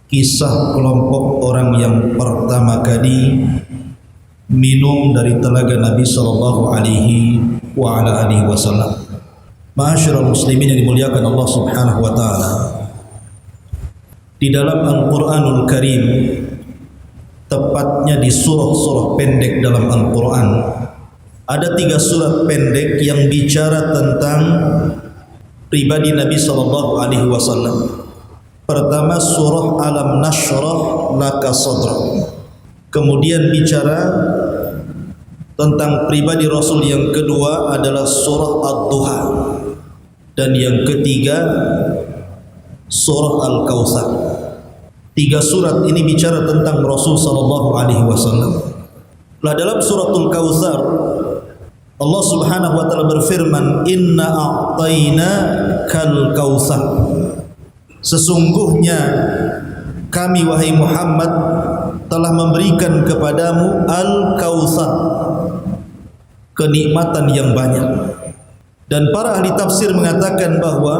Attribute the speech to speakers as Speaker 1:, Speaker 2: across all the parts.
Speaker 1: Kisah kelompok orang yang pertama kali minum dari telaga Nabi sallallahu alaihi wasallam. Ma'asyiral muslimin yang dimuliakan Allah Subhanahu wa taala. Di dalam Al-Qur'anul Karim, tepatnya di surah-surah pendek dalam Al-Qur'an, ada 3 surat pendek yang bicara tentang pribadi Nabi sallallahu alaihi wasallam. Pertama surah Alam Nashrah Laka Sadrak. Kemudian bicara tentang pribadi Rasul. Yang kedua adalah surah Ad-Duha. Dan yang ketiga surah Al-Kautsar. 3 surat ini bicara tentang Rasul sallallahu alaihi wasallam. Dalam suratul Kautsar Allah Subhanahu wa taala berfirman, "Inna a'tayna kal kautsar." Sesungguhnya kami wahai Muhammad telah memberikan kepadamu Al-Kautsar, kenikmatan yang banyak. Dan para ahli tafsir mengatakan bahwa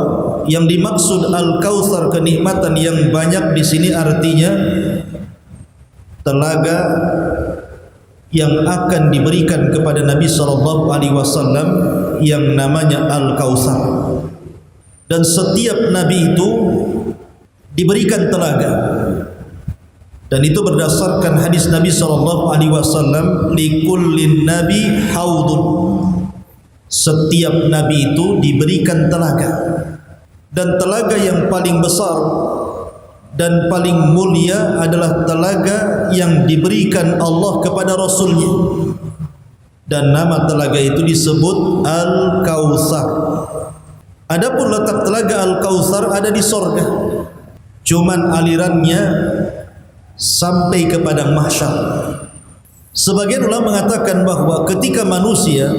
Speaker 1: yang dimaksud Al-Kautsar, kenikmatan yang banyak, di sini artinya telaga yang akan diberikan kepada Nabi sallallahu alaihi wasallam yang namanya Al-Kautsar. Dan setiap nabi itu diberikan telaga. Dan itu berdasarkan hadis Nabi sallallahu alaihi wasallam, likullin nabi haudun. Setiap nabi itu diberikan telaga. Dan telaga yang paling besar dan paling mulia adalah telaga yang diberikan Allah kepada Rasulnya. Dan nama telaga itu disebut Al-Kautsar. Adapun letak telaga Al-Kautsar ada di sorga, cuman alirannya sampai ke padang mahsyar. Sebagian ulama mengatakan bahwa ketika manusia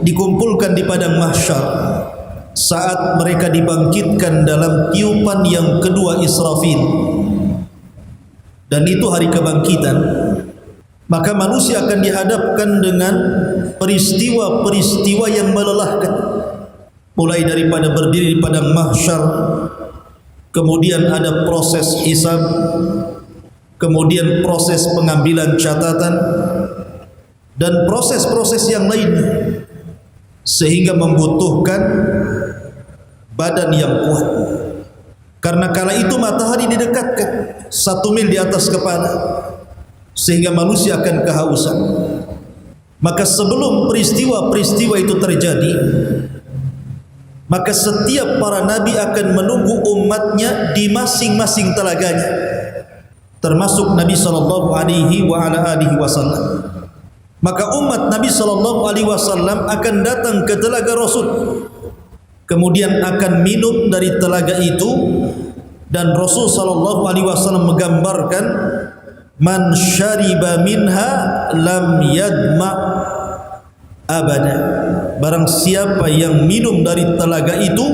Speaker 1: dikumpulkan di padang mahsyar, saat mereka dibangkitkan dalam tiupan yang kedua Israfil, dan itu hari kebangkitan, maka manusia akan dihadapkan dengan peristiwa-peristiwa yang melelahkan. Mulai daripada berdiri di padang mahsyar, kemudian ada proses hisab, kemudian proses pengambilan catatan, dan proses-proses yang lainnya, sehingga membutuhkan badan yang kuat. Karena kala itu matahari didekatkan 1 mil di atas kepala, sehingga manusia akan kehausan. Maka sebelum peristiwa-peristiwa itu terjadi, maka setiap para nabi akan menunggu umatnya di masing-masing telaganya, termasuk Nabi sallallahu alaihi wasallam. Maka umat Nabi sallallahu alaihi wasallam akan datang ke telaga Rasul, kemudian akan minum dari telaga itu. Dan Rasul sallallahu alaihi wasallam menggambarkan, man syariba minha lam yadma abada. Barang siapa yang minum dari telaga itu,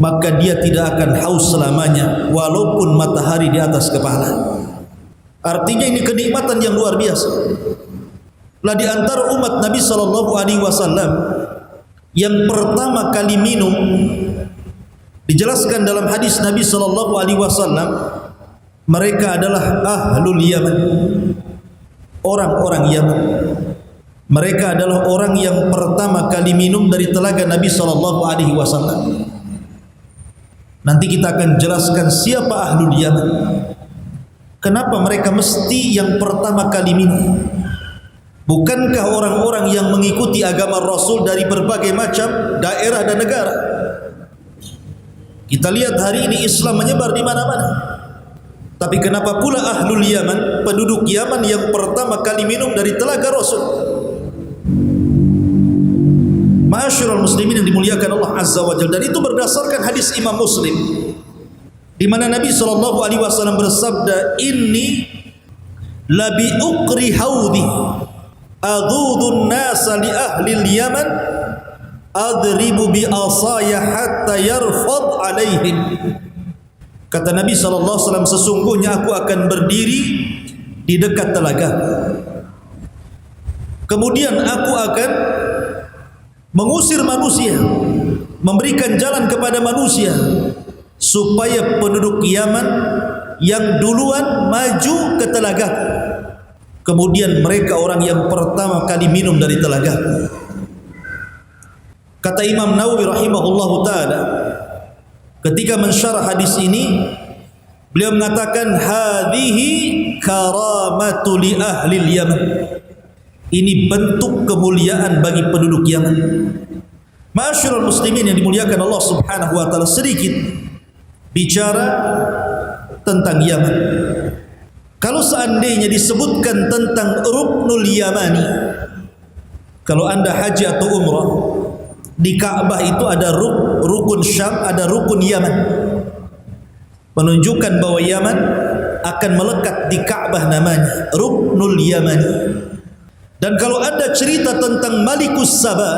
Speaker 1: maka dia tidak akan haus selamanya, walaupun matahari di atas kepala. Artinya ini kenikmatan yang luar biasa. Di antara umat Nabi sallallahu alaihi wasallam yang pertama kali minum, dijelaskan dalam hadis Nabi sallallahu alaihi wasallam, mereka adalah ahlul Yaman, orang-orang Yaman. Mereka adalah orang yang pertama kali minum dari telaga Nabi sallallahu alaihi wasallam. Nanti kita akan jelaskan siapa ahlul Yaman. Kenapa mereka mesti yang pertama kali minum? Bukankah orang-orang yang mengikuti agama Rasul dari berbagai macam daerah dan negara? Kita lihat hari ini Islam menyebar di mana-mana. Tapi kenapa pula ahlul Yaman, penduduk Yaman yang pertama kali minum dari telaga Rasul? Ma'asyiral muslimin yang dimuliakan Allah Azza wa Jalla. Dan itu berdasarkan hadis Imam Muslim, di mana Nabi sallallahu alaihi wasallam bersabda, "Inni labi uqri haudi adudun nasa li ahli al-Yaman adribu bi asaya hatta yarfad alaihim." Kata Nabi sallallahu alaihi wasallam, sesungguhnya aku akan berdiri di dekat telaga. Kemudian aku akan mengusir manusia, memberikan jalan kepada manusia supaya penduduk Yaman yang duluan maju ke telaga. Kemudian mereka orang yang pertama kali minum dari telaga. Kata Imam Nawawi rahimahullahu taala ketika mensyarah hadis ini, beliau mengatakan hadhihi karamatu li ahli Yaman. Ini bentuk kemuliaan bagi penduduk Yaman. Ma'asyiral muslimin yang dimuliakan Allah Subhanahu wa taala, sedikit bicara tentang Yaman. Kalau seandainya disebutkan tentang Ruknul Yamani, kalau Anda haji atau umrah, di Ka'bah itu ada rukun Syam, ada rukun Yaman, menunjukkan bahwa Yaman akan melekat di Ka'bah, namanya Ruknul Yamani. Dan kalau Anda cerita tentang Malikus Saba,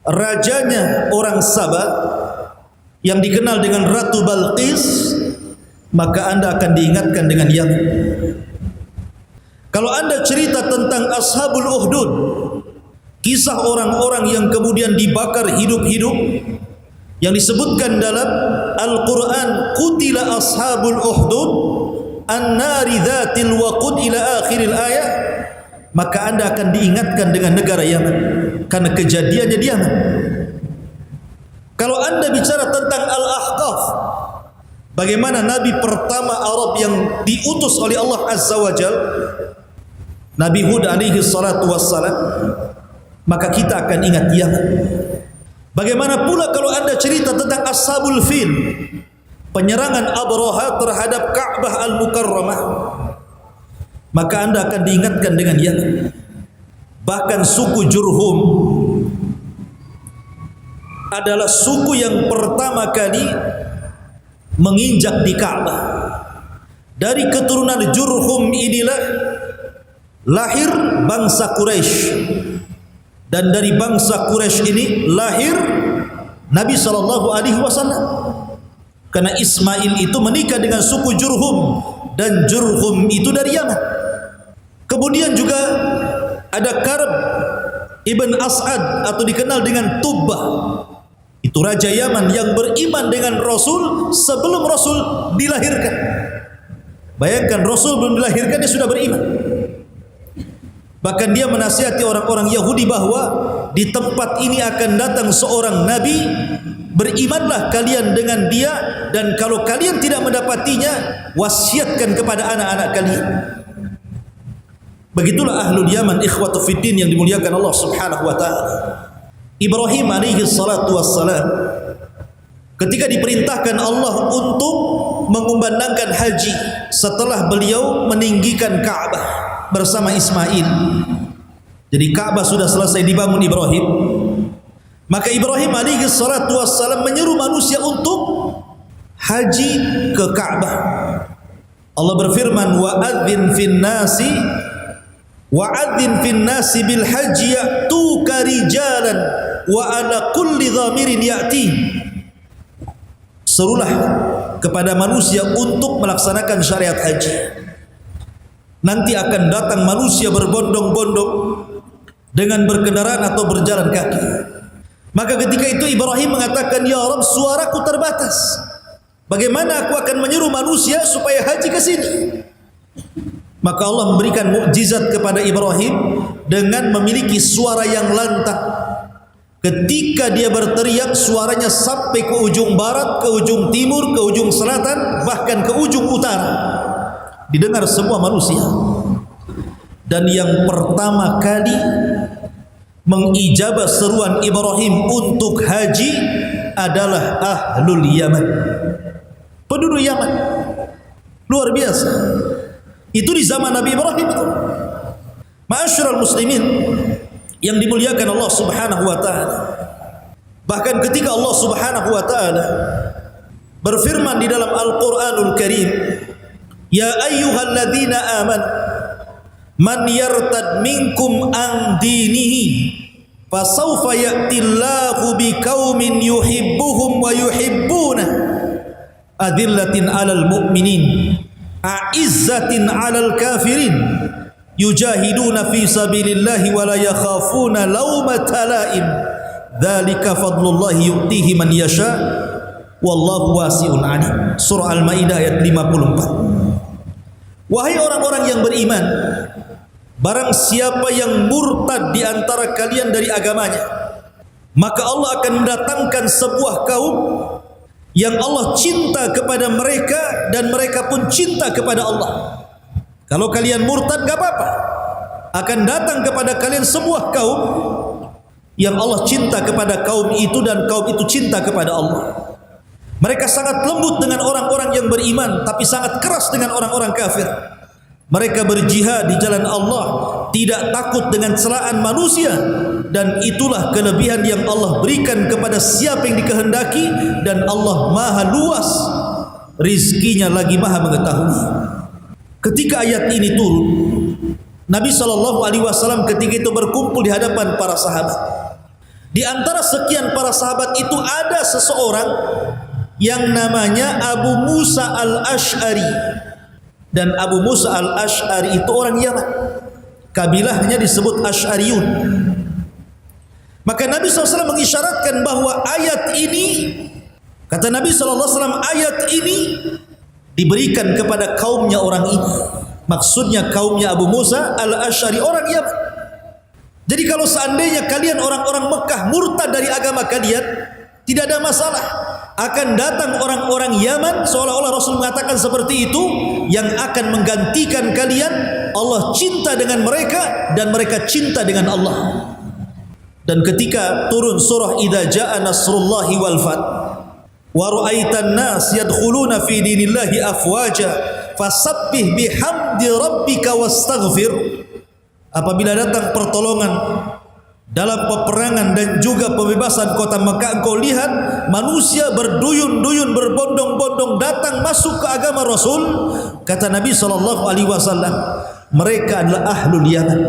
Speaker 1: rajanya orang Sabah yang dikenal dengan Ratu Balqis, maka Anda akan diingatkan dengan Yaman. Kalau Anda cerita tentang Ashabul Uhdud, kisah orang-orang yang kemudian dibakar hidup-hidup, yang disebutkan dalam Al-Quran, Qutila Ashabul Uhdud an-nari dhatil waqud ila akhiril ayat, maka Anda akan diingatkan dengan negara Yaman karena kejadiannya di Yaman. Kalau Anda bicara tentang Al-Ahqaf, bagaimana Nabi pertama Arab yang diutus oleh Allah Azza wa Jal, Nabi Hud alaihi salatu wassalam, maka kita akan ingat Yaman. Bagaimana pula kalau Anda cerita tentang Ashabul Fil, penyerangan Abraha terhadap Ka'bah Al-Mukarramah, maka Anda akan diingatkan dengan Yaman. Bahkan suku Jurhum adalah suku yang pertama kali menginjak di Ka'bah. Dari keturunan Jurhum inilah lahir bangsa Quraisy, dan dari bangsa Quraisy ini lahir Nabi SAW. Karena Ismail itu menikah dengan suku Jurhum, dan Jurhum itu dari Yaman. Kemudian juga ada Karb ibn As'ad atau dikenal dengan Tubbah, itu raja Yaman yang beriman dengan Rasul sebelum Rasul dilahirkan. Bayangkan, Rasul belum dilahirkan dia sudah beriman. Bahkan dia menasihati orang-orang Yahudi bahwa di tempat ini akan datang seorang Nabi, berimanlah kalian dengan dia, dan kalau kalian tidak mendapatinya, wasiatkan kepada anak-anak kalian. Begitulah ahlul Yaman, ikhwatu fiddin yang dimuliakan Allah Subhanahu wa taala. Ibrahim alaihi salatu wassalam ketika diperintahkan Allah untuk mengumandangkan haji setelah beliau meninggikan Ka'bah bersama Ismail. Jadi Ka'bah sudah selesai dibangun Ibrahim, maka Ibrahim alaihi salatu wassalam menyeru manusia untuk haji ke Ka'bah. Allah berfirman, wa'adzin fin nasi bil haji ya'tuka rijalan wa ala kulli dhamirin ya'ti. Serulah kepada manusia untuk melaksanakan syariat haji. Nanti akan datang manusia berbondong-bondong dengan berkendaraan atau berjalan kaki. Maka ketika itu Ibrahim mengatakan, ya Rabb, suaraku terbatas. Bagaimana aku akan menyuruh manusia supaya haji ke sini? Maka Allah memberikan mukjizat kepada Ibrahim dengan memiliki suara yang lantang. Ketika dia berteriak, suaranya sampai ke ujung barat, ke ujung timur, ke ujung selatan, bahkan ke ujung utara. Didengar semua manusia. Dan yang pertama kali mengijabah seruan Ibrahim untuk haji adalah ahlul Yaman, penduduk Yaman. Luar biasa. Itu di zaman Nabi Ibrahim itu. Ma'asyiral muslimin yang dimuliakan Allah Subhanahu wa taala. Bahkan ketika Allah Subhanahu wa taala berfirman di dalam Al-Qur'anul Karim, ya ayyuhalladzina amanu man yartad minkum an dinihi fasawfa ya'tillahu biqaumin yuhibbuhum wa yuhibbuna adillatin 'alal mu'minin a'izzatin 'alal kafirin yujahiduna fi sabilillahi wa la yakhafuna laumata la'im dzalika fadlullahi yu'tihi man yasha wallahu wasi'un 'alim. Surah Al-Maidah ayat 54. Wahai orang-orang yang beriman, barang siapa yang murtad di antara kalian dari agamanya, maka Allah akan mendatangkan sebuah kaum yang Allah cinta kepada mereka dan mereka pun cinta kepada Allah. Kalau kalian murtad gak apa-apa, akan datang kepada kalian sebuah kaum yang Allah cinta kepada kaum itu dan kaum itu cinta kepada Allah. Mereka sangat lembut dengan orang-orang yang beriman, tapi sangat keras dengan orang-orang kafir. Mereka berjihad di jalan Allah, tidak takut dengan celaan manusia, dan itulah kelebihan yang Allah berikan kepada siapa yang dikehendaki, dan Allah maha luas rizkinya lagi maha mengetahui. Ketika ayat ini turun, Nabi SAW ketika itu berkumpul di hadapan para sahabat. Di antara sekian para sahabat itu ada seseorang yang namanya Abu Musa Al-Ash'ari. Dan Abu Musa Al-Ash'ari itu orang Yaman, kabilahnya disebut Ash'ariyun. Maka Nabi SAW mengisyaratkan bahwa ayat ini, kata Nabi SAW, ayat ini diberikan kepada kaumnya orang ini. Maksudnya kaumnya Abu Musa Al-Ash'ari, orang Yaman. Jadi kalau seandainya kalian orang-orang Mekah murtad dari agama kalian, tidak ada masalah. Akan datang orang-orang Yaman, seolah-olah Rasul mengatakan seperti itu, yang akan menggantikan kalian. Allah cinta dengan mereka dan mereka cinta dengan Allah. Dan ketika turun surah Idza Jaa Nasrullahi wal Fath wa ra'aitan nas yadkhuluna fi dinillahi afwaja fasabbih bihamdi rabbika wastaghfir. Apabila datang pertolongan dalam peperangan dan juga pembebasan kota Mekah, engkau lihat manusia berduyun-duyun, berbondong-bondong datang masuk ke agama Rasul. Kata Nabi SAW, mereka adalah ahlul Yaman,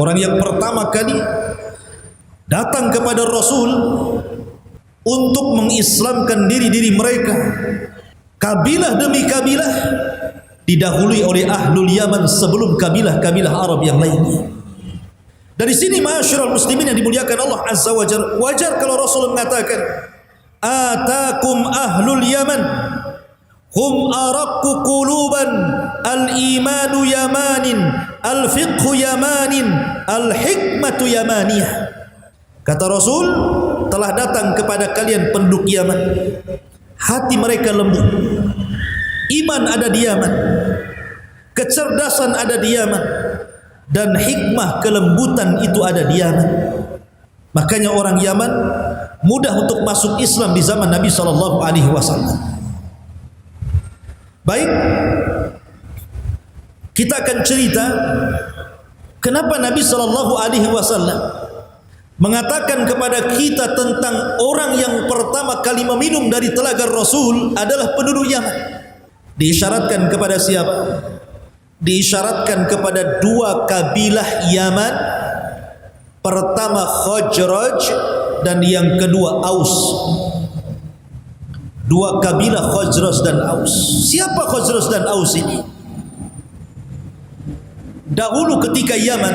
Speaker 1: orang yang pertama kali datang kepada Rasul untuk mengislamkan diri-diri mereka. Kabilah demi kabilah didahului oleh ahlul Yaman sebelum kabilah-kabilah Arab yang lainnya. Dari sini ma'asyiral muslimin yang dimuliakan Allah Azza wa Jalla, wajar kalau Rasul mengatakan atakum ahlul Yaman hum araqqu quluban al-imanu yamanin al-fiqhu yamanin al-hikmatu yamaniyah. Kata Rasul, telah datang kepada kalian penduduk Yaman, hati mereka lembut, iman ada di Yaman, kecerdasan ada di Yaman, dan hikmah kelembutan itu ada di Yaman. Makanya orang Yaman mudah untuk masuk Islam di zaman Nabi SAW. Baik, kita akan cerita kenapa Nabi SAW mengatakan kepada kita tentang orang yang pertama kali meminum dari telaga Rasul adalah penduduk Yaman. Diisyaratkan kepada siapa? Diisyaratkan kepada dua kabilah Yaman. Pertama Khazraj dan yang kedua Aus. Dua kabilah Khazraj dan Aus. Siapa Khazraj dan Aus ini? Dahulu ketika Yaman,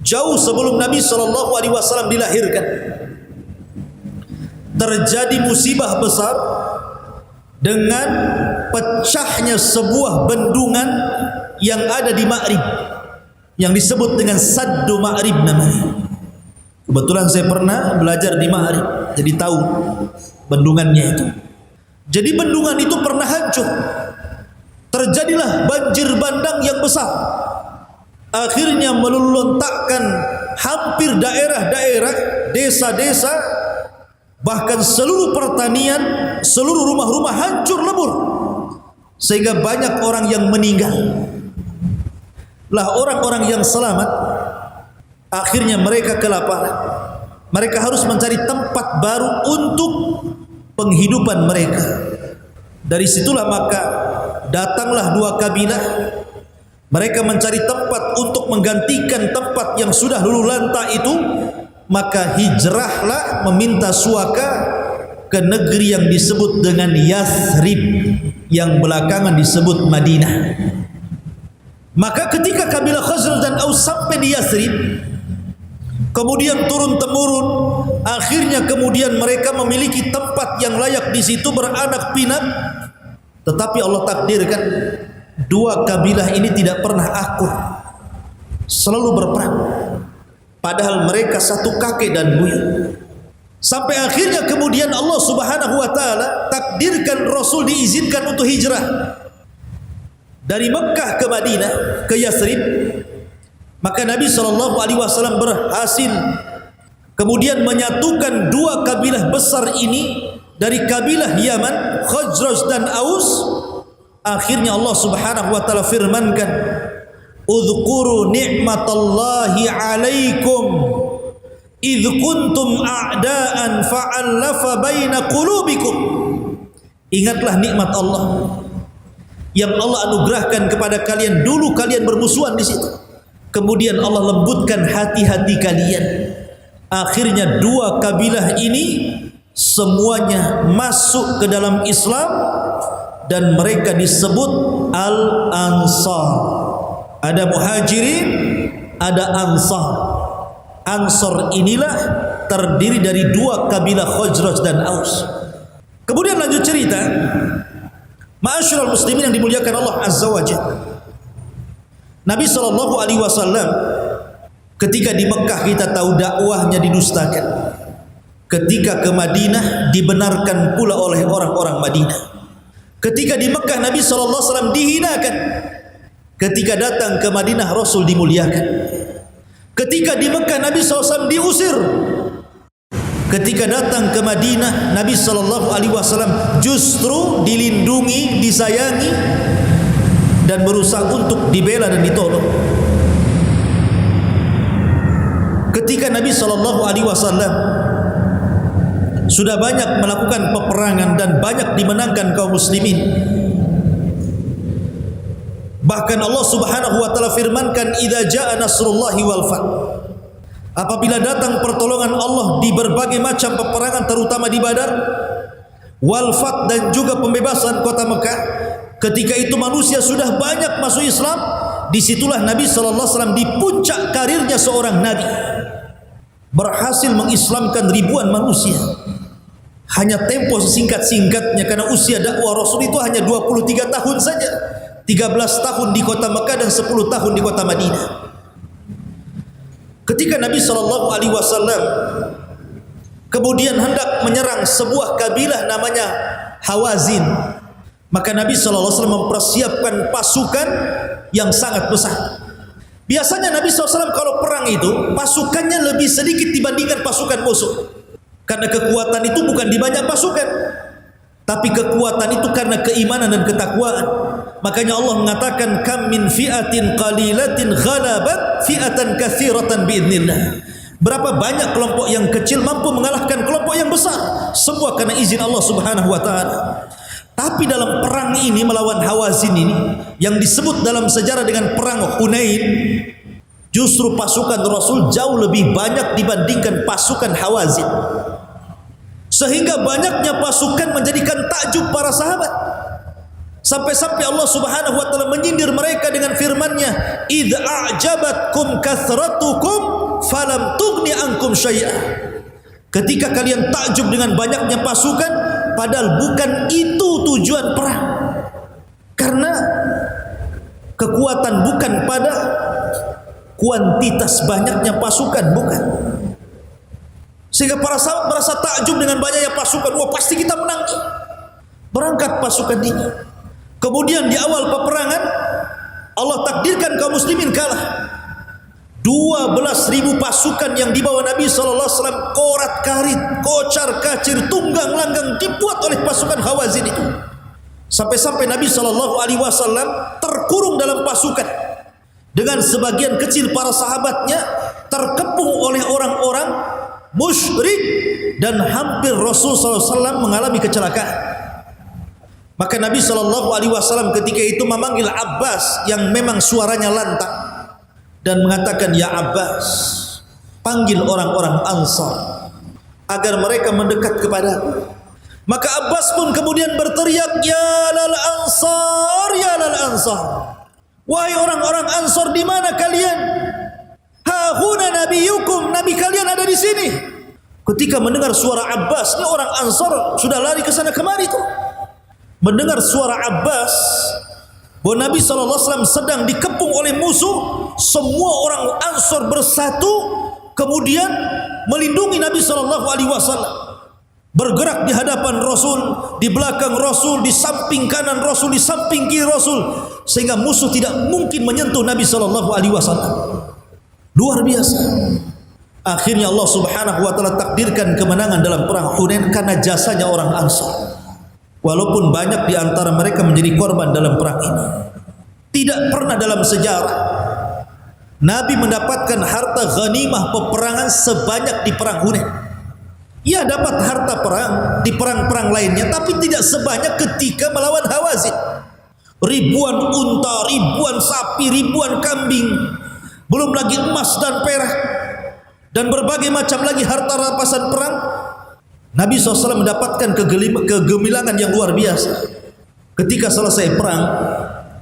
Speaker 1: jauh sebelum Nabi SAW dilahirkan, terjadi musibah besar dengan pecahnya sebuah bendungan yang ada di Ma'rib, yang disebut dengan Saddu Ma'rib namanya. Kebetulan saya pernah belajar di Ma'rib, jadi tahu bendungannya itu. Jadi bendungan itu pernah hancur. Terjadilah banjir bandang yang besar, akhirnya meluluntakkan hampir daerah-daerah, desa-desa, bahkan seluruh pertanian, seluruh rumah-rumah hancur lebur, sehingga banyak orang yang meninggal. Lah orang-orang yang selamat, akhirnya mereka kelaparan. Mereka harus mencari tempat baru untuk penghidupan mereka. Dari situlah maka datanglah dua kabilah. Mereka mencari tempat untuk menggantikan tempat yang sudah luluh lantah itu. Maka hijrahlah meminta suaka ke negeri yang disebut dengan Yathrib, yang belakangan disebut Madinah. Maka ketika kabilah Khazraj dan Aus sampai di Yathrib, kemudian turun-temurun, akhirnya kemudian mereka memiliki tempat yang layak di situ beranak pinak. Tetapi Allah takdirkan dua kabilah ini tidak pernah akur, selalu berperang, padahal mereka satu kakek dan buyut. Sampai akhirnya kemudian Allah Subhanahu wa taala takdirkan Rasul diizinkan untuk hijrah dari Mekah ke Madinah, ke Yathrib. Maka Nabi SAW berhasil kemudian menyatukan dua kabilah besar ini dari kabilah Yaman, Khazraj dan Aus. Akhirnya Allah Subhanahu wa taala firmankan, "Udzkuru ni'matallahi 'alaikum idh kuntum a'daan fa'allafa baina qulubikum." Ingatlah nikmat Allah yang Allah anugerahkan kepada kalian. Dulu kalian bermusuhan di situ, kemudian Allah lembutkan hati-hati kalian. Akhirnya dua kabilah ini semuanya masuk ke dalam Islam dan mereka disebut Al-Ansar. Ada Muhajirin, ada Ansar. Ansar inilah terdiri dari dua kabilah Khazraj dan Aus. Kemudian lanjut cerita, ma'asyiral muslimin yang dimuliakan Allah Azza wa Jalla. Nabi SAW ketika di Mekah kita tahu dakwahnya didustakan. Ketika ke Madinah dibenarkan pula oleh orang-orang Madinah. Ketika di Mekah Nabi SAW dihinakan. Ketika datang ke Madinah Rasul dimuliakan. Ketika di Mekah Nabi SAW diusir. Ketika datang ke Madinah Nabi SAW justru dilindungi, disayangi, dan berusaha untuk dibela dan ditolong. Ketika Nabi SAW sudah banyak melakukan peperangan dan banyak dimenangkan kaum muslimin, bahkan Allah Subhanahu wa taala firmankan, "Idza jaa nasrullahi wal fath." Apabila datang pertolongan Allah di berbagai macam peperangan, terutama di Badar, wal fath, dan juga pembebasan kota Mekah, ketika itu manusia sudah banyak masuk Islam. Disitulah Nabi SAW di puncak karirnya seorang Nabi, berhasil mengislamkan ribuan manusia. Hanya tempo sesingkat-singkatnya, karena usia dakwah Rasul itu hanya 23 tahun saja. 13 tahun di kota Mekah dan 10 tahun di kota Madinah. Ketika Nabi SAW kemudian hendak menyerang sebuah kabilah namanya Hawazin, maka Nabi SAW mempersiapkan pasukan yang sangat besar. Biasanya Nabi SAW kalau perang itu pasukannya lebih sedikit dibandingkan pasukan musuh, karena kekuatan itu bukan di banyak pasukan, tapi kekuatan itu karena keimanan dan ketakwaan. Makanya Allah mengatakan, "Kam min fi'atin qalilatin ghalabat fi'atan katsiratan biidznillah." Berapa banyak kelompok yang kecil mampu mengalahkan kelompok yang besar, semua karena izin Allah Subhanahu wa taala. Tapi dalam perang ini melawan Hawazin ini, yang disebut dalam sejarah dengan perang Hunain, justru pasukan Rasul jauh lebih banyak dibandingkan pasukan Hawazin. Sehingga banyaknya pasukan menjadikan takjub para sahabat. Sampai-sampai Allah Subhanahu wa taala menyindir mereka dengan firman-Nya, "Idz a'jabatkum kathratukum falam tughni ankum syai'a." Ketika kalian takjub dengan banyaknya pasukan, padahal bukan itu tujuan perang. Karena kekuatan bukan pada kuantitas banyaknya pasukan, bukan. Sehingga para sahabat merasa takjub dengan banyaknya pasukan. Wah, pasti kita menang. Berangkat pasukan ini. Kemudian di awal peperangan Allah takdirkan kaum muslimin kalah. 12.000 pasukan yang dibawa Nabi SAW, korat-karit, kocar-kacir, tunggang-langgang dibuat oleh pasukan Hawazin itu. Sampai-sampai Nabi SAW terkurung dalam pasukan dengan sebagian kecil para sahabatnya terkepung oleh orang-orang musyrik, dan hampir Rasul SAW mengalami kecelakaan. Maka Nabi SAW ketika itu memanggil Abbas yang memang suaranya lantang dan mengatakan, "Ya Abbas, panggil orang-orang Ansar agar mereka mendekat kepadaku. Maka Abbas pun kemudian berteriak, ya lal ansar, ya lal ansar. Wahai orang-orang Ansar, di mana kalian? Hahuna nabiyukum, nabi kalian ada di sini. Ketika mendengar suara Abbas, ini orang Ansar sudah lari ke sana kemari tuh. Mendengar suara Abbas bahwa Nabi SAW sedang dikepung oleh musuh, semua orang Ansar bersatu kemudian melindungi Nabi SAW. Bergerak di hadapan Rasul, di belakang Rasul, di samping kanan Rasul, di samping kiri Rasul, sehingga musuh tidak mungkin menyentuh Nabi SAW. Luar biasa. Akhirnya Allah Subhanahu wa taala takdirkan kemenangan dalam perang Hunain karena jasanya orang Ansar. Walaupun banyak di antara mereka menjadi korban dalam perang ini. Tidak pernah dalam sejarah Nabi mendapatkan harta ghanimah peperangan sebanyak di perang Hunain. Ia dapat harta perang di perang-perang lainnya, tapi tidak sebanyak ketika melawan Hawazin. Ribuan unta, ribuan sapi, ribuan kambing, belum lagi emas dan perak, dan berbagai macam lagi harta rampasan perang. Nabi SAW mendapatkan kegemilangan yang luar biasa. Ketika selesai perang,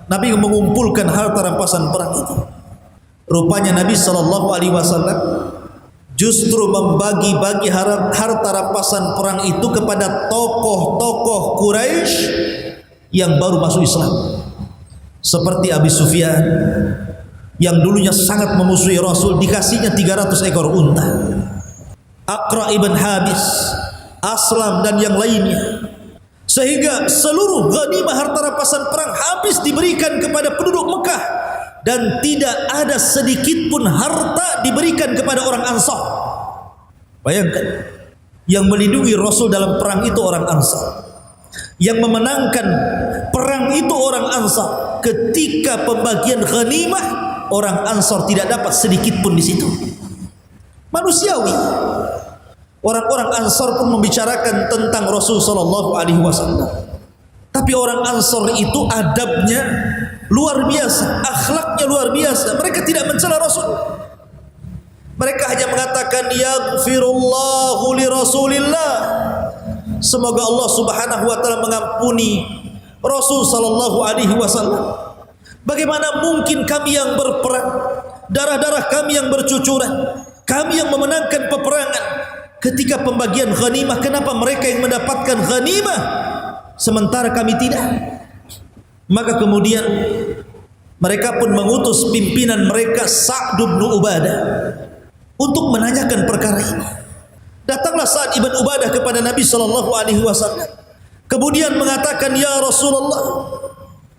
Speaker 1: Nabi mengumpulkan harta rampasan perang itu. Rupanya Nabi SAW justru membagi-bagi harta rampasan perang itu kepada tokoh-tokoh Quraisy yang baru masuk Islam, seperti Abi Sufyan yang dulunya sangat memusuhi Rasul, dikasihnya 300 ekor unta. Aqra ibn Habis, Aslam dan yang lainnya, sehingga seluruh ghanimah harta rampasan perang habis diberikan kepada penduduk Mekah, dan tidak ada sedikit pun harta diberikan kepada orang Ansar. Bayangkan, yang melindungi Rasul dalam perang itu orang Ansar, yang memenangkan perang itu orang Ansar. Ketika pembagian ghanimah, orang Ansar tidak dapat sedikit pun di situ. Manusiawi. Orang-orang Ansar pun membicarakan tentang Rasul sallallahu alaihi wasallam. Tapi orang Ansar itu adabnya luar biasa, akhlaknya luar biasa. Mereka tidak mencela Rasul. Mereka hanya mengatakan yaghfirullahu li Rasulillah. Semoga Allah Subhanahu wa taala mengampuni Rasul sallallahu alaihi wasallam. Bagaimana mungkin kami yang berperang, darah-darah kami yang bercucuran, kami yang memenangkan peperangan, ketika pembagian ghanimah kenapa mereka yang mendapatkan ghanimah sementara kami tidak? Maka kemudian mereka pun mengutus pimpinan mereka Sa'd bin Ubadah untuk menanyakan perkara ini. Datanglah Sa'd bin Ubadah kepada Nabi sallallahu alaihi wasallam. Kemudian mengatakan, "Ya Rasulullah,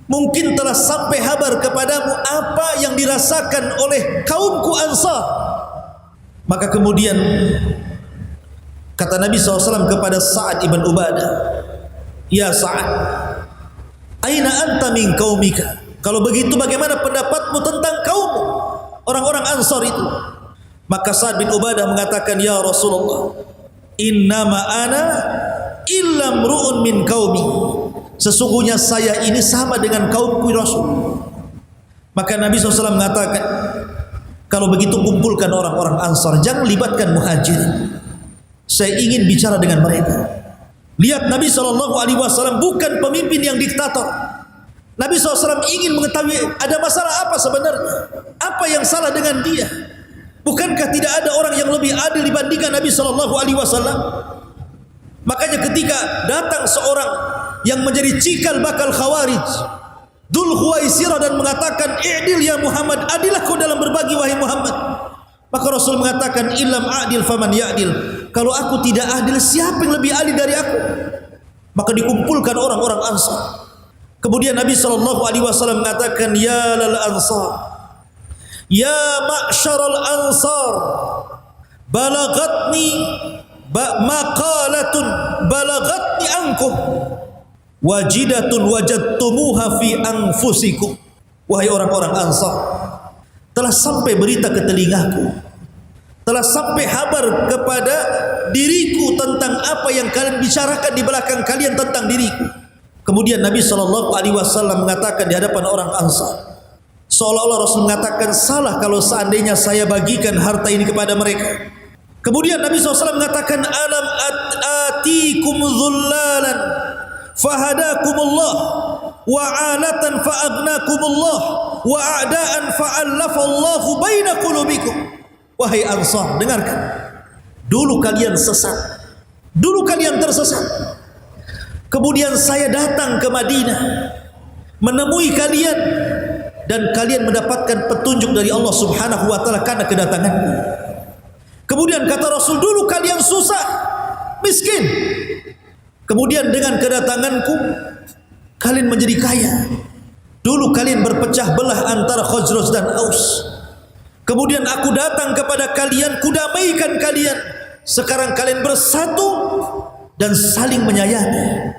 Speaker 1: mungkin telah sampai kabar kepadamu apa yang dirasakan oleh kaumku Ansar." Maka kemudian kata Nabi SAW kepada Sa'd ibn Ubadah, "Ya Sa'd, aina anta min qaumika?" Kalau begitu bagaimana pendapatmu tentang kaummu, orang-orang Ansar itu? Maka Sa'd bin Ubadah mengatakan, "Ya Rasulullah, innama ana illa mru'un min qaumi." Sesungguhnya saya ini sama dengan kaumku Rasul. Maka Nabi SAW mengatakan, kalau begitu kumpulkan orang-orang Ansar, jangan libatkan Muhajirin. Saya ingin bicara dengan mereka. Lihat, Nabi SAW bukan pemimpin yang diktator. Nabi SAW ingin mengetahui ada masalah apa sebenarnya, apa yang salah dengan dia. Bukankah tidak ada orang yang lebih adil dibandingkan Nabi SAW? Makanya ketika datang seorang yang menjadi cikal bakal Khawarij, Dzul Khuwaisirah, dan mengatakan, "I'dil ya Muhammad, adilah kau dalam berbagi wahai Muhammad." Maka Rasul mengatakan, "Illam adil faman ya'dil." Kalau aku tidak adil, siapa yang lebih adil dari aku? Maka dikumpulkan orang-orang Ansar. Kemudian Nabi SAW mengatakan, "Ya lal Ansar, ya ma'syaral Ansar, balagatni maqalatun balagatni ankum, wajidatun wajadtumuha fi anfusikum." Wahai orang-orang Ansar, telah sampai berita ke telingaku, telah sampai kabar kepada diriku tentang apa yang kalian bicarakan di belakang kalian tentang diriku. Kemudian Nabi SAW mengatakan di hadapan orang Ansar, seolah-olah Rasul mengatakan, salah kalau seandainya saya bagikan harta ini kepada mereka. Kemudian Nabi SAW mengatakan, alam atikum dhullalan fahadakumullah wa alatan fa'agnakumullah wa a'daan fa'allafallahu baina qulubikum. Wahai Ansar, dengarkan. Dulu kalian sesat, dulu kalian tersesat. Kemudian saya datang ke Madinah menemui kalian, dan kalian mendapatkan petunjuk dari Allah Subhanahu wa taala karena kedatanganku. Kemudian kata Rasul, dulu kalian susah, miskin. Kemudian dengan kedatanganku kalian menjadi kaya. Dulu kalian berpecah belah antara Khazraj dan Aus. Kemudian aku datang kepada kalian, kudamaikan kalian. Sekarang kalian bersatu dan saling menyayangi.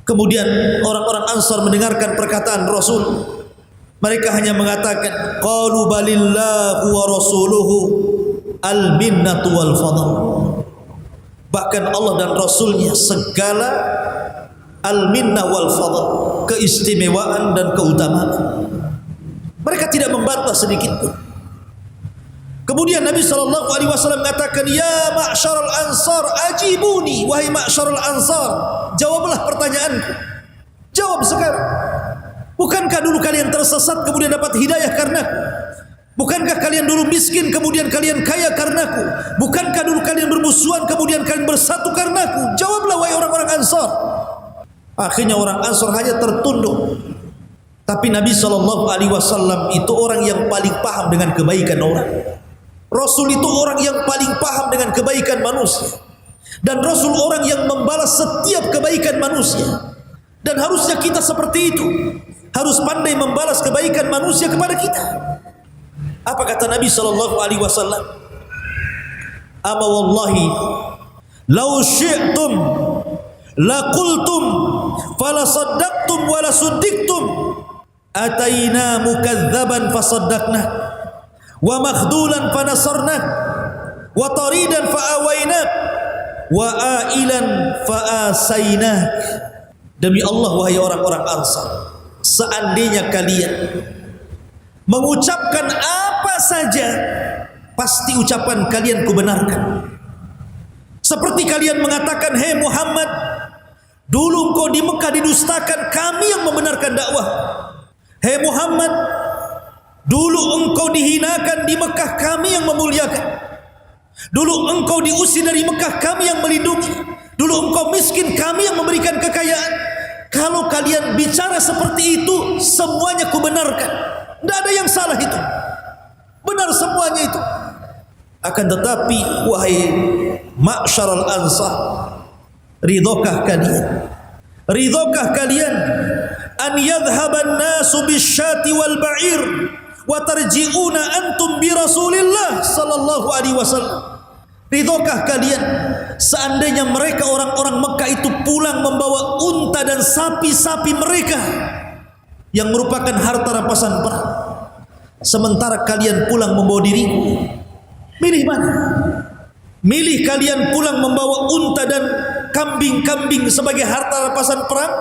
Speaker 1: Kemudian orang-orang Ansar mendengarkan perkataan Rasul. Mereka hanya mengatakan, qalu balillahu wa rasuluhu al-minnatu wal fadl. Bahkan Allah dan Rasulnya segala al-minnah wal fadl, keistimewaan dan keutamaan. Mereka tidak membantah sedikit pun. Kemudian Nabi SAW mengatakan, ya ma'syaral ansar ajibuni, wahai ma'syaral ansar, jawablah pertanyaanku. Jawab sekarang. Bukankah dulu kalian tersesat kemudian dapat hidayah karenaku? Bukankah kalian dulu miskin kemudian kalian kaya karenaku? Bukankah dulu kalian bermusuhan kemudian kalian bersatu karenaku? Jawablah wahai orang-orang Ansar. Akhirnya orang Ansar hanya tertunduk. Tapi Nabi SAW itu orang yang paling paham dengan kebaikan orang. Rasul itu orang yang paling paham dengan kebaikan manusia. Dan Rasul orang yang membalas setiap kebaikan manusia. Dan harusnya kita seperti itu. Harus pandai membalas kebaikan manusia kepada kita. Apa kata Nabi SAW? Ama wallahi law syi'tum laqultum falasaddaqtum wala suddiktum ataina mukadzaban fasaddaqna wa makhdulan fanasarna wa taridan faawainak wa ailan faasainak. Demi Allah wahai orang-orang Ansar, seandainya kalian mengucapkan apa saja, pasti ucapan kalian kubenarkan. Seperti kalian mengatakan, hei Muhammad, dulu engkau di Mekah didustakan, kami yang membenarkan dakwah. Hei Muhammad, dulu engkau dihinakan di Mekah, kami yang memuliakan. Dulu engkau diusir dari Mekah, kami yang melindungi. Dulu engkau miskin, kami yang memberikan kekayaan. Kalau kalian bicara seperti itu, semuanya kubenarkan. Tidak ada yang salah itu. Benar semuanya itu. Akan tetapi, wahai ma'syaral ansar, ridhokah kalian? Ridhokah kalian an yadhhaban nasu bisyati wal ba'ir wa tarji'una antum bi Rasulillah sallallahu alaihi wasallam? Ridhokah kalian seandainya mereka orang-orang Mekah itu pulang membawa unta dan sapi-sapi mereka yang merupakan harta rampasan perang, sementara kalian pulang membawa diriku? Milih mana? Milih kalian pulang membawa unta dan kambing-kambing sebagai harta rampasan perang,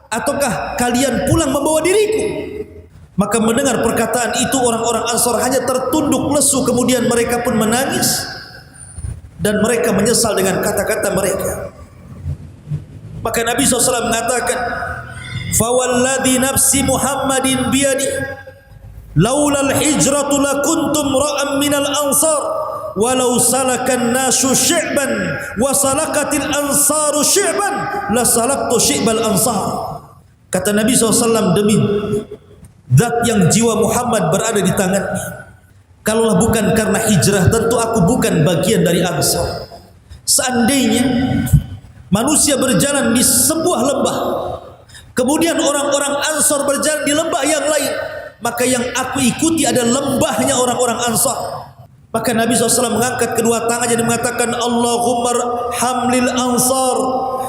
Speaker 1: ataukah kalian pulang membawa diriku? Maka mendengar perkataan itu orang-orang Ansar hanya tertunduk lesu, kemudian mereka pun menangis dan mereka menyesal dengan kata-kata mereka. Maka Nabi SAW mengatakan, fawalladhi nafsi Muhammadin biyadi laulal hijratu lakuntum ra'am minal ansar walau salakan nasu syi'ban wa salakatil ansaru syi'ban la salaktu syi'bal ansar. Kata Nabi SAW, demi zat yang jiwa Muhammad berada di tangannya, kalaulah bukan karena hijrah, tentu aku bukan bagian dari Ansar. Seandainya manusia berjalan di sebuah lembah, kemudian orang-orang Ansar berjalan di lembah yang lain, maka yang aku ikuti adalah lembahnya orang-orang Ansar. Maka Nabi SAW mengangkat kedua tangannya dan mengatakan, Allahumma hamlil ansar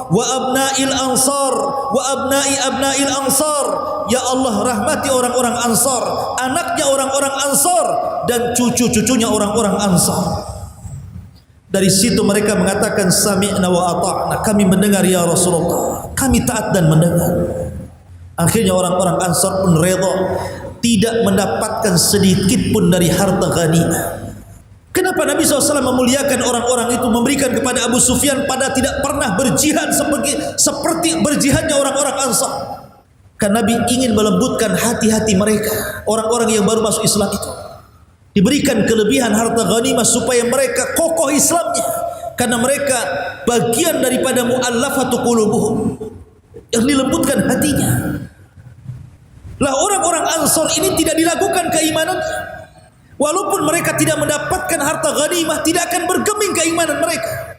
Speaker 1: wa abna'il ansar wa abna'i abna'il ansar. Ya Allah, rahmati orang-orang Ansar, anaknya orang-orang Ansar dan cucu-cucunya orang-orang Ansar. Dari situ mereka mengatakan, sami'na wa ata'na, kami mendengar ya Rasulullah, kami taat dan mendengar. Akhirnya orang-orang Ansar pun redha, tidak mendapatkan sedikit pun dari harta ghanimah. Kenapa Nabi SAW memuliakan orang-orang itu, memberikan kepada Abu Sufyan pada tidak pernah berjihad seperti berjihadnya orang-orang Ansar? Karena Nabi ingin melembutkan hati-hati mereka, orang-orang yang baru masuk Islam itu. Diberikan kelebihan harta ghanimah supaya mereka kokoh Islamnya, karena mereka bagian daripada mu'allafatu qulubuhum, yang dilembutkan hatinya. Lah orang-orang Ansar ini tidak dilakukan keimanannya. Walaupun mereka tidak mendapatkan harta ghanimah, tidak akan bergeming keimanan mereka.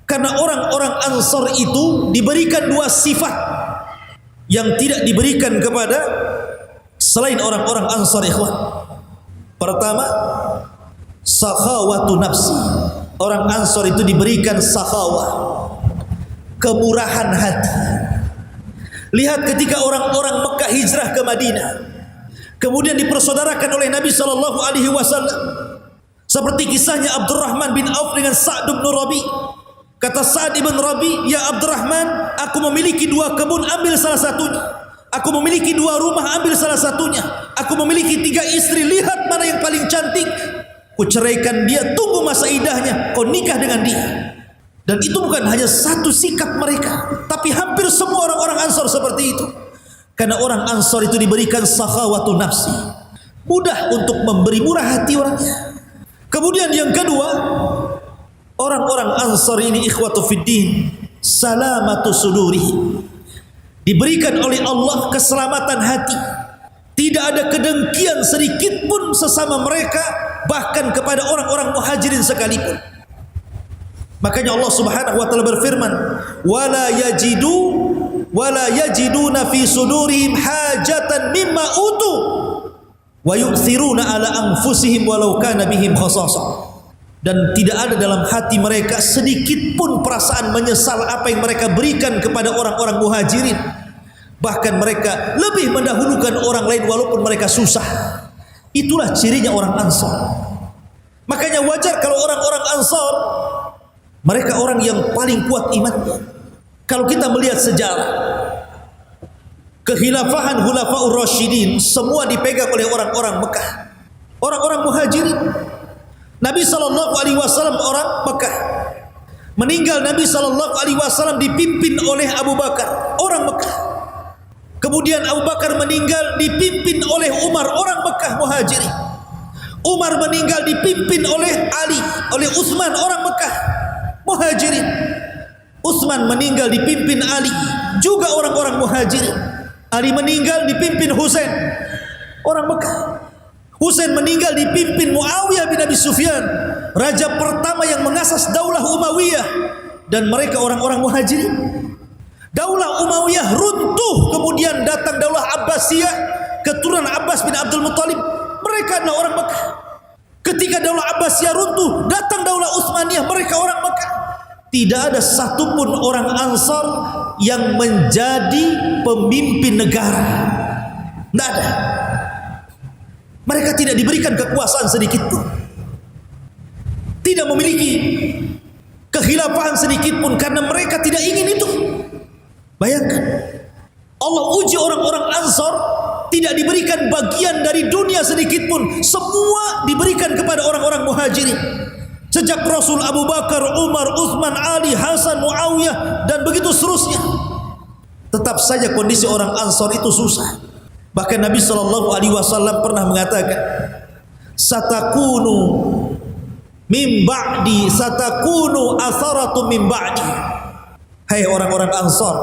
Speaker 1: Karena orang-orang Ansar itu diberikan dua sifat yang tidak diberikan kepada selain orang-orang Ansar, ikhwan. Pertama, sakhawatu nafsi. Orang Ansar itu diberikan sakhawah, kemurahan hati. Lihat ketika orang-orang Mekah hijrah ke Madinah, kemudian dipersaudarakan oleh Nabi SAW, seperti kisahnya Abdurrahman bin Auf dengan Sa'd bin Rabi. Kata Sa'd bin Rabi, "Ya Abdurrahman, aku memiliki dua kebun, ambil salah satunya. Aku memiliki dua rumah, ambil salah satunya. Aku memiliki 3 istri, lihat mana yang paling cantik. Ku ceraikan dia, tunggu masa idahnya, kau nikah dengan dia." Dan itu bukan hanya satu sikap mereka, tapi hampir semua orang-orang Ansar seperti itu. Karena orang Ansar itu diberikan sakhawatu nafsi, mudah untuk memberi, murah hati orangnya. Kemudian yang kedua, orang-orang Ansar ini ikhwatu fiddin, salamatu suduri, diberikan oleh Allah keselamatan hati. Tidak ada kedengkian sedikit pun sesama mereka, bahkan kepada orang-orang muhajirin sekalipun. Makanya Allah Subhanahu wa taala berfirman, wala yajiduna fi sudurihim hajatan mimma utu wa yu'thiruna ala anfusihim walau kana bihim khasasah. Dan tidak ada dalam hati mereka sedikit pun perasaan menyesal apa yang mereka berikan kepada orang-orang muhajirin. Bahkan mereka lebih mendahulukan orang lain walaupun mereka susah. Itulah cirinya orang Ansar. Makanya wajar kalau orang-orang Ansar, mereka orang yang paling kuat imannya. Kalau kita melihat sejarah, kekhilafahan Khulafaur Rasyidin semua dipegang oleh orang-orang Mekah, orang-orang muhajirin. Nabi SAW orang Mekah. Meninggal Nabi SAW dipimpin oleh Abu Bakar, orang Mekah. Kemudian Abu Bakar meninggal dipimpin oleh Umar, orang Mekah muhajirin. Umar meninggal dipimpin oleh Ali, oleh Utsman, orang Mekah muhajirin. Utsman meninggal dipimpin Ali, juga orang-orang muhajirin. Ali meninggal dipimpin Husain, orang Mekah. Husain meninggal dipimpin Muawiyah bin Abi Sufyan, raja pertama yang mengasas daulah Umayyah, dan mereka orang-orang muhajirin. Daulah Umayyah runtuh, kemudian datang daulah Abbasiyah, keturunan Abbas bin Abdul Muttalib. Mereka adalah orang Mekah. Ketika daulah Abbasiyah runtuh, datang daulah Utsmaniyah, mereka orang Mekah. Tidak ada satupun orang Ansar yang menjadi pemimpin negara. Tidak ada. Mereka tidak diberikan kekuasaan sedikit pun, tidak memiliki kekhilafahan sedikit pun, karena mereka tidak ingin itu. Bayangkan, Allah uji orang-orang Ansar, tidak diberikan bagian dari dunia sedikit pun, semua diberikan kepada orang-orang muhajirin. Sejak Rasul, Abu Bakar, Umar, Utsman, Ali, Hasan, Muawiyah, dan begitu seterusnya. Tetap saja kondisi orang Ansar itu susah. Bahkan Nabi SAW pernah mengatakan, satakunu min ba'di, satakunu atharatu min ba'di. Hai orang-orang Ansar,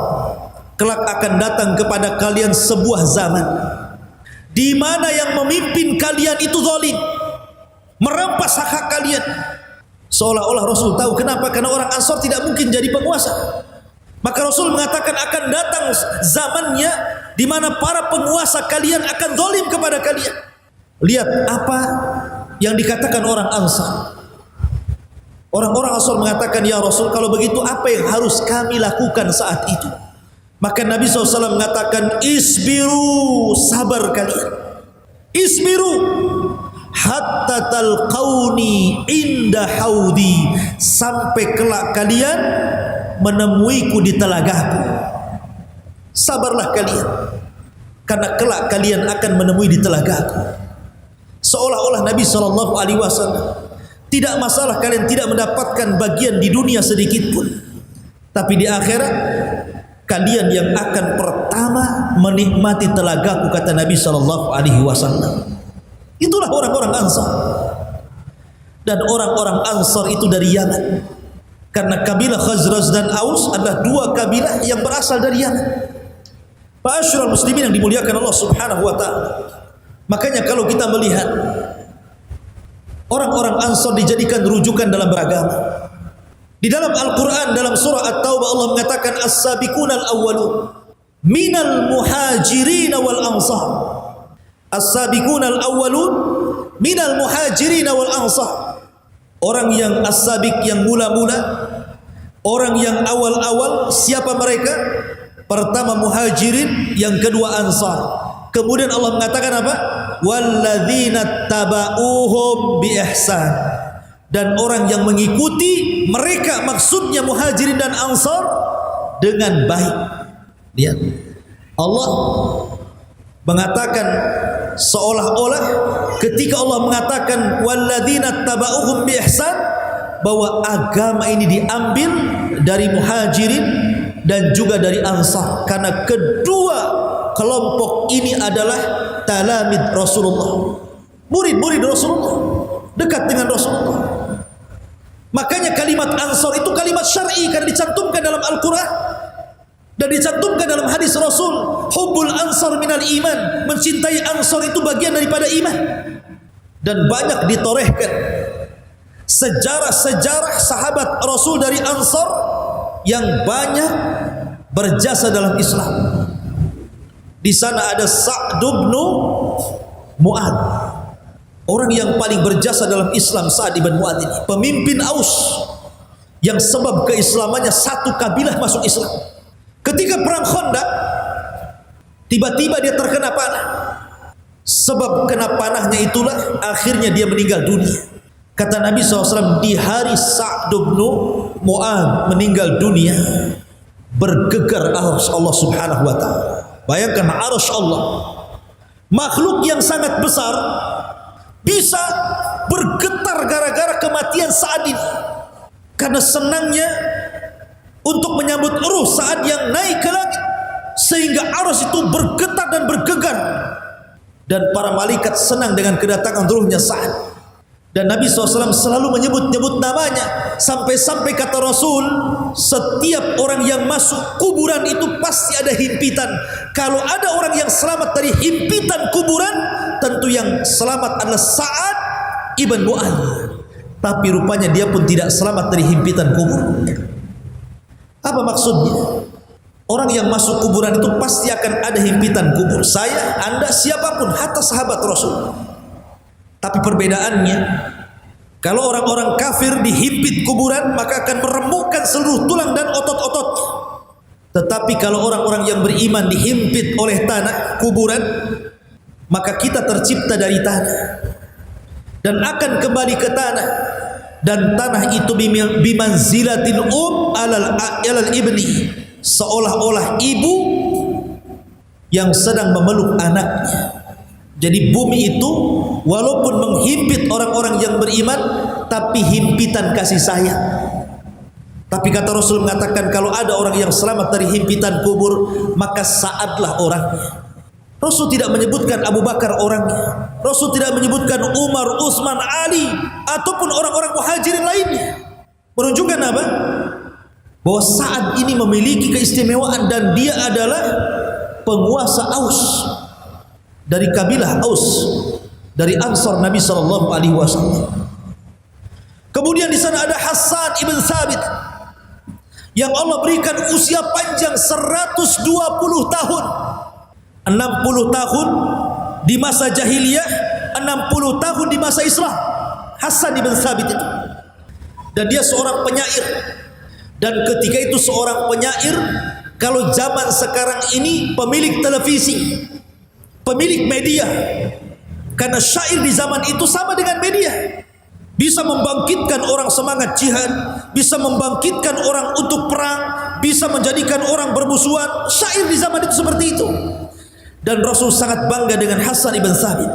Speaker 1: kelak akan datang kepada kalian sebuah zaman di mana yang memimpin kalian itu zalim, merampas hak-hak kalian. Seolah-olah Rasul tahu kenapa? Karena orang Ansar tidak mungkin jadi penguasa. Maka Rasul mengatakan akan datang zamannya di mana para penguasa kalian akan zalim kepada kalian. Lihat apa yang dikatakan orang Ansar. Orang-orang Ansar mengatakan, ya Rasul, kalau begitu apa yang harus kami lakukan saat itu? Maka Nabi SAW mengatakan, isbiru, sabar kalian. Isbiru hatta talqauni inda haudi, sampai kelak kalian menemuiku di telagaku. Sabarlah kalian, karena kelak kalian akan menemui di telagaku. Seolah-olah Nabi SAW Tidak masalah kalian tidak mendapatkan bagian di dunia sedikit pun, tapi di akhirat kalian yang akan pertama menikmati telagaku, kata Nabi SAW. Itulah orang-orang Ansar. Dan orang-orang Ansar itu dari Yaman. Karena kabilah Khazraj dan Aus adalah dua kabilah yang berasal dari Yaman. Ma'asyiral muslimin yang dimuliakan Allah Subhanahu wa taala. Makanya kalau kita melihat orang-orang Ansar dijadikan rujukan dalam beragama. Di dalam Al-Qur'an dalam surah At-Taubah Allah mengatakan as-sabiqunal awwalun minal muhajirin wal ansar. As-sabiqunal awwalun minal muhajirin wal ansar. Orang yang as-sabiq, yang mula-mula, orang yang awal-awal, siapa mereka? Pertama muhajirin, yang kedua ansar. Kemudian Allah mengatakan apa? Walladzina taba'uhum bi ihsan. Dan orang yang mengikuti mereka, maksudnya muhajirin dan ansar, dengan baik. Lihat, Allah mengatakan seolah-olah ketika Allah mengatakan walladzina taba'uhum bi ihsan, bahwa agama ini diambil dari muhajirin dan juga dari ansar, karena kedua kelompok ini adalah talamid Rasulullah, murid-murid Rasulullah, dekat dengan Rasulullah. Makanya kalimat ansar itu kalimat syar'i, karena dicantumkan dalam Al-Quran dan dicantumkan dalam hadis Rasul. Hubbul ansar minal iman, mencintai ansar itu bagian daripada iman. Dan banyak ditorehkan sejarah-sejarah sahabat Rasul dari ansar yang banyak berjasa dalam Islam. Di sana ada Sa'd bin Mu'adz, orang yang paling berjasa dalam Islam. Sa'd bin Mu'adz ini pemimpin Aus yang sebab keislamannya satu kabilah masuk Islam. Ketika perang Khandaq, tiba-tiba dia terkena panah. Sebab kena panahnya itulah akhirnya dia meninggal dunia. Kata Nabi SAW, di hari Sa'd bin Mu'adz meninggal dunia, bergegar arsh Allah Subhanahu wa ta'ala. Bayangkan arsh Allah, makhluk yang sangat besar, bisa bergetar gara-gara kematian Sa'd ini. Karena senangnya untuk menyambut ruh Sa'd yang naik ke langit, sehingga arsh itu bergetar dan bergegar. Dan para malaikat senang dengan kedatangan ruhnya Sa'd. Dan Nabi SAW selalu menyebut-nyebut namanya, sampai-sampai kata Rasul, setiap orang yang masuk kuburan itu pasti ada himpitan. Kalau ada orang yang selamat dari himpitan kuburan, tentu yang selamat adalah Sa'd ibn Mu'adz. Tapi rupanya dia pun tidak selamat dari himpitan kubur. Apa maksudnya? Orang yang masuk kuburan itu pasti akan ada himpitan kubur. Saya, Anda, siapapun, hatta sahabat Rasul. Tapi perbedaannya, kalau orang-orang kafir dihimpit kuburan, maka akan meremukkan seluruh tulang dan otot-ototnya. Tetapi kalau orang-orang yang beriman dihimpit oleh tanah kuburan, maka kita tercipta dari tanah dan akan kembali ke tanah. Dan tanah itu bimanzilatil alal ibni, seolah-olah ibu yang sedang memeluk anaknya. Jadi bumi itu walaupun menghimpit orang-orang yang beriman, tapi himpitan kasih sayang. Tapi kata Rasul mengatakan, kalau ada orang yang selamat dari himpitan kubur, maka Sa'dlah orangnya. Rasul tidak menyebutkan Abu Bakar orangnya. Rasul tidak menyebutkan Umar, Utsman, Ali, ataupun orang-orang muhajirin lainnya. Menunjukkan apa? Bahwa Sa'd ini memiliki keistimewaan, dan dia adalah penguasa Aus, dari kabilah Aus, dari Ansar Nabi SAW. Kemudian di sana ada Hassan ibn Thabit, yang Allah berikan usia panjang 120 tahun, 60 tahun di masa jahiliyah, 60 tahun di masa Islam. Hassan ibn Thabit itu, dan dia seorang penyair. Dan ketika itu seorang penyair, kalau zaman sekarang ini pemilik televisi, pemilik media. Karena syair di zaman itu sama dengan media, bisa membangkitkan orang semangat jihad, bisa membangkitkan orang untuk perang, bisa menjadikan orang bermusuhan. Syair di zaman itu seperti itu. Dan Rasul sangat bangga dengan Hassan ibn Thabit.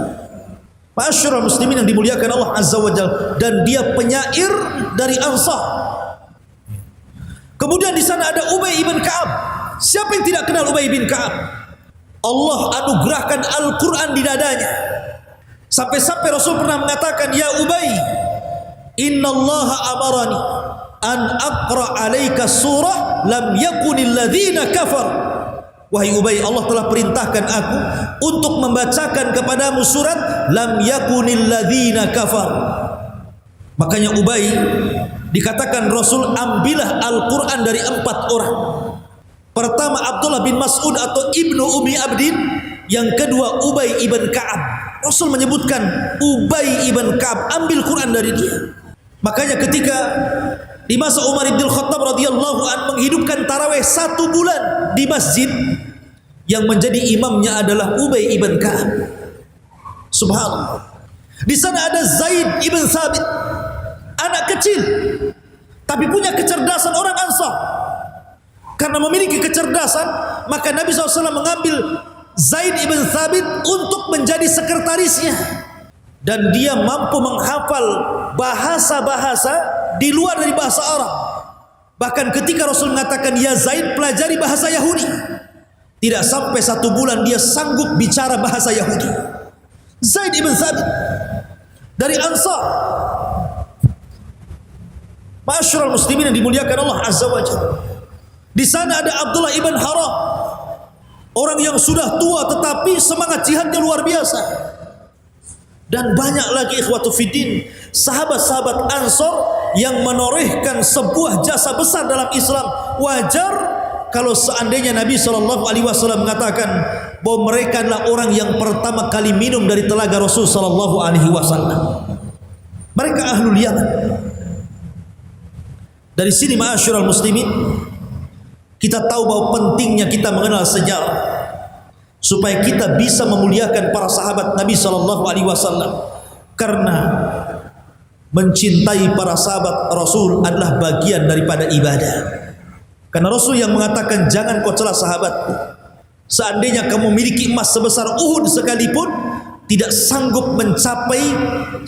Speaker 1: Ma'asyiral muslimin yang dimuliakan Allah Azza wa Jalla, dan dia penyair dari Ansar. Kemudian di sana ada Ubay ibn Ka'ab. Siapa yang tidak kenal Ubay bin Ka'ab? Allah anugerahkan Al-Quran di dadanya. Sampai-sampai Rasul pernah mengatakan, ya Ubay, innallaha amarani an aqra alaika surah lam yakunil ladzina kafar. Wahai Ubay, Allah telah perintahkan aku untuk membacakan kepadamu surat lam yakunil ladzina kafar. Makanya Ubay dikatakan Rasul, ambillah Al-Quran dari 4 orang. Pertama Abdullah bin Mas'ud atau Ibnu Umi Abdin, yang kedua Ubay ibn Ka'ab. Rasul menyebutkan Ubay ibn Ka'ab, ambil Quran dari dia. Makanya ketika di masa Umar bin Khattab radhiyallahu an menghidupkan tarawih 1 bulan di masjid, yang menjadi imamnya adalah Ubay ibn Ka'ab. Subhanallah. Di sana ada Zaid ibn Thabit, anak kecil tapi punya kecerdasan orang Ansar. Karena memiliki kecerdasan, maka Nabi SAW mengambil Zaid ibn Thabit untuk menjadi sekretarisnya. Dan dia mampu menghafal bahasa-bahasa di luar dari bahasa Arab. Bahkan ketika Rasul mengatakan, ya Zaid, pelajari bahasa Yahudi, tidak sampai 1 bulan dia sanggup bicara bahasa Yahudi. Zaid ibn Thabit dari Ansar. Ma'asyiral muslimin yang dimuliakan Allah Azza wa Jalla. Di sana ada Abdullah ibn Haram, orang yang sudah tua tetapi semangat jihadnya luar biasa. Dan banyak lagi ikhwatu fiddin, sahabat-sahabat Ansar yang menorehkan sebuah jasa besar dalam Islam. Wajar kalau seandainya Nabi SAW mengatakan bahwa mereka adalah orang yang pertama kali minum dari telaga Rasul SAW. Mereka ahlul Yaman. Dari sini ma'asyiral muslimin, kita tahu bahwa pentingnya kita mengenal sejarah supaya kita bisa memuliakan para sahabat Nabi SAW. Karena mencintai para sahabat Rasul adalah bagian daripada ibadah. Karena Rasul yang mengatakan, jangan kau celah sahabatku. Seandainya kamu memiliki emas sebesar Uhud sekalipun, tidak sanggup mencapai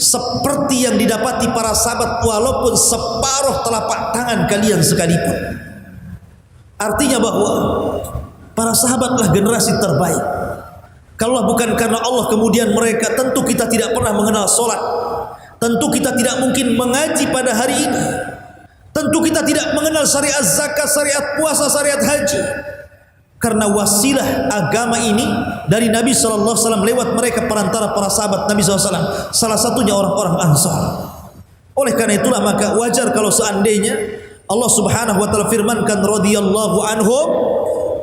Speaker 1: seperti yang didapati para sahabat walaupun separuh telapak tangan kalian sekalipun. Artinya bahwa para sahabatlah generasi terbaik. Kalau bukan karena Allah kemudian mereka, tentu kita tidak pernah mengenal solat. Tentu kita tidak mungkin mengaji pada hari ini. Tentu kita tidak mengenal syariat zakat, syariat puasa, syariat haji. Karena wasilah agama ini dari Nabi SAW lewat mereka, perantara para sahabat Nabi SAW. Salah satunya orang-orang Ansar. Oleh karena itulah maka wajar kalau seandainya Allah Subhanahu wa taala firmankan, radhiyallahu anhum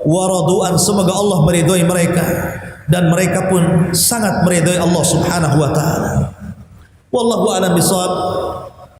Speaker 1: wa radu'an, semoga Allah meridhai mereka dan mereka pun sangat meridhai Allah Subhanahu wa taala. Wallahu a'lam bishawab.